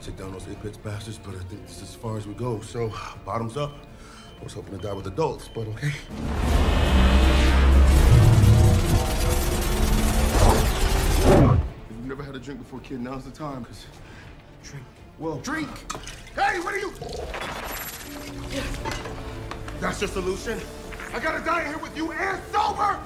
take down those Apex bastards, but I think this is as far as we go. So, bottoms up. I was hoping to die with adults, but okay. If you've never had a drink before, kid, now's the time, because... Drink. Well, drink! Hey, what are you... That's your solution? I gotta die here with you and sober!